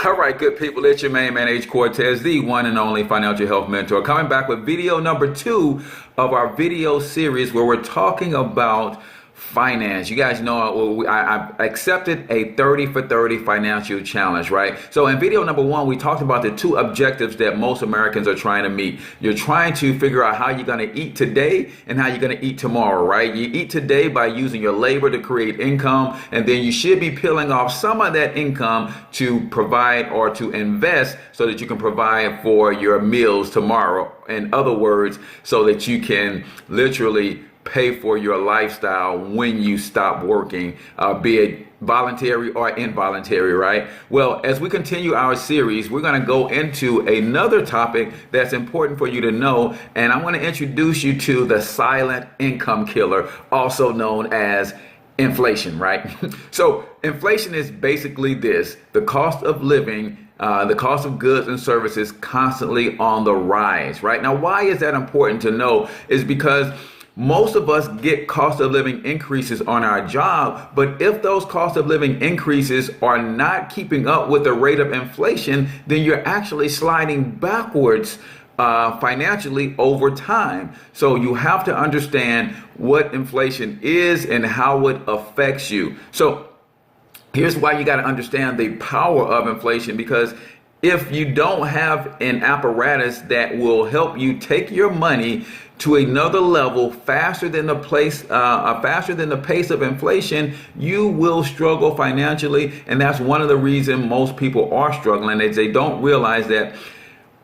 All right, good people, it's your main man, H. Cortez, the one and only financial health mentor, coming back with video number 2 of our video series where we're talking about finance. You guys know I accepted a 30 for 30 financial challenge, right? So in video number 1, we talked about the 2 objectives that most Americans are trying to meet. You're trying to figure out how you're going to eat today and how you're going to eat tomorrow, right? You eat today by using your labor to create income, and then you should be peeling off some of that income to provide or to invest so that you can provide for your meals tomorrow. In other words, so that you can literally pay for your lifestyle when you stop working, be it voluntary or involuntary, right? Well, as we continue our series, we're going to go into another topic that's important for you to know, and I'm going to introduce you to the silent income killer, also known as inflation, right? So inflation is basically this: the cost of living, the cost of goods and services constantly on the rise, right? Now, why is that important to know? Is because most of us get cost of living increases on our job, but if those cost of living increases are not keeping up with the rate of inflation, then you're actually sliding backwards financially over time. So you have to understand what inflation is and how it affects you. So here's why you got to understand the power of inflation, because if you don't have an apparatus that will help you take your money to another level faster than the pace of inflation, you will struggle financially. And that's one of the reasons most people are struggling, is they don't realize that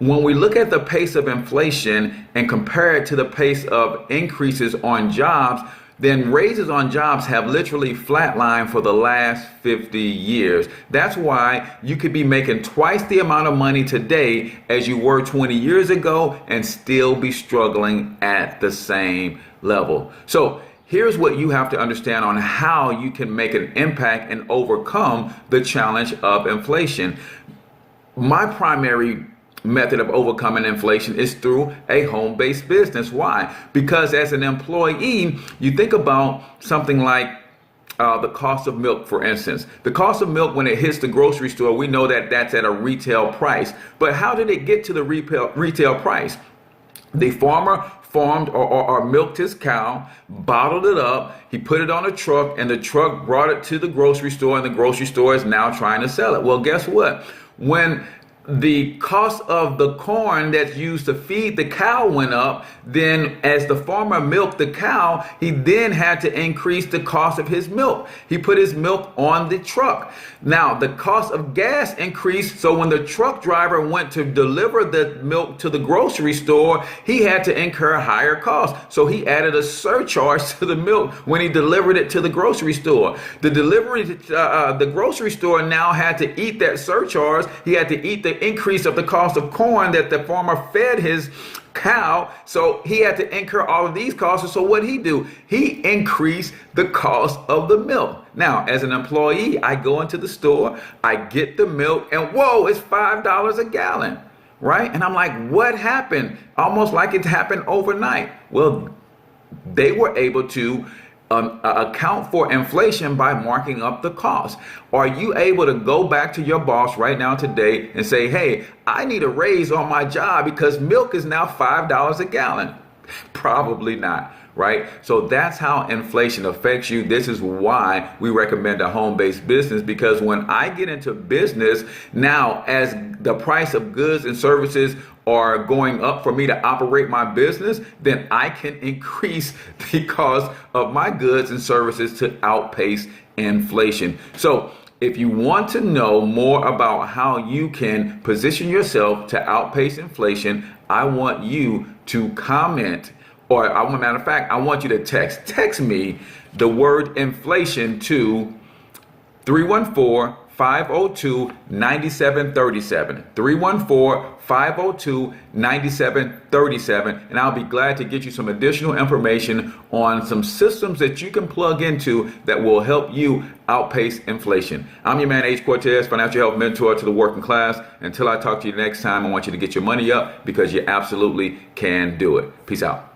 when we look at the pace of inflation and compare it to the pace of increases on jobs, then raises on jobs have literally flatlined for the last 50 years. That's why you could be making twice the amount of money today as you were 20 years ago and still be struggling at the same level. So here's what you have to understand on how you can make an impact and overcome the challenge of inflation. My primary method of overcoming inflation is through a home-based business. Why? Because as an employee, you think about something like the cost of milk, for instance. The cost of milk, when it hits the grocery store, we know that that's at a retail price. But how did it get to the retail price? The farmer farmed or milked his cow, bottled it up, he put it on a truck, and the truck brought it to the grocery store, and the grocery store is now trying to sell it. Well, guess what? When the cost of the corn that's used to feed the cow went up, then as the farmer milked the cow, he then had to increase the cost of his milk. He put his milk on the truck. Now, the cost of gas increased, so when the truck driver went to deliver the milk to the grocery store, he had to incur higher costs. So he added a surcharge to the milk when he delivered it to the grocery store. The grocery store now had to eat that surcharge. He had to eat the increase of the cost of corn that the farmer fed his cow, so he had to incur all of these costs. So what he do? He increased the cost of the milk. Now, as an employee, I go into the store, I get the milk, and whoa, it's $5 a gallon, right? And I'm like, what happened? Almost like it happened overnight. Well, they were able to account for inflation by marking up the cost. Are you able to go back to your boss right now today and say, hey, I need a raise on my job because milk is now $5 a gallon? Probably not, right? So that's how inflation affects you. This is why we recommend a home-based business, because when I get into business now, as the price of goods and services are going up for me to operate my business, then I can increase the cost of my goods and services to outpace inflation. So if you want to know more about how you can position yourself to outpace inflation, I want you to comment, or matter of fact, I want you to text me the word inflation to 314-502-9737. 314-502-9737, and I'll be glad to get you some additional information on some systems that you can plug into that will help you outpace inflation. I'm your man, H. Cortez, financial health mentor to the working class. Until I talk to you next time, I want you to get your money up, because you absolutely can do it. Peace out.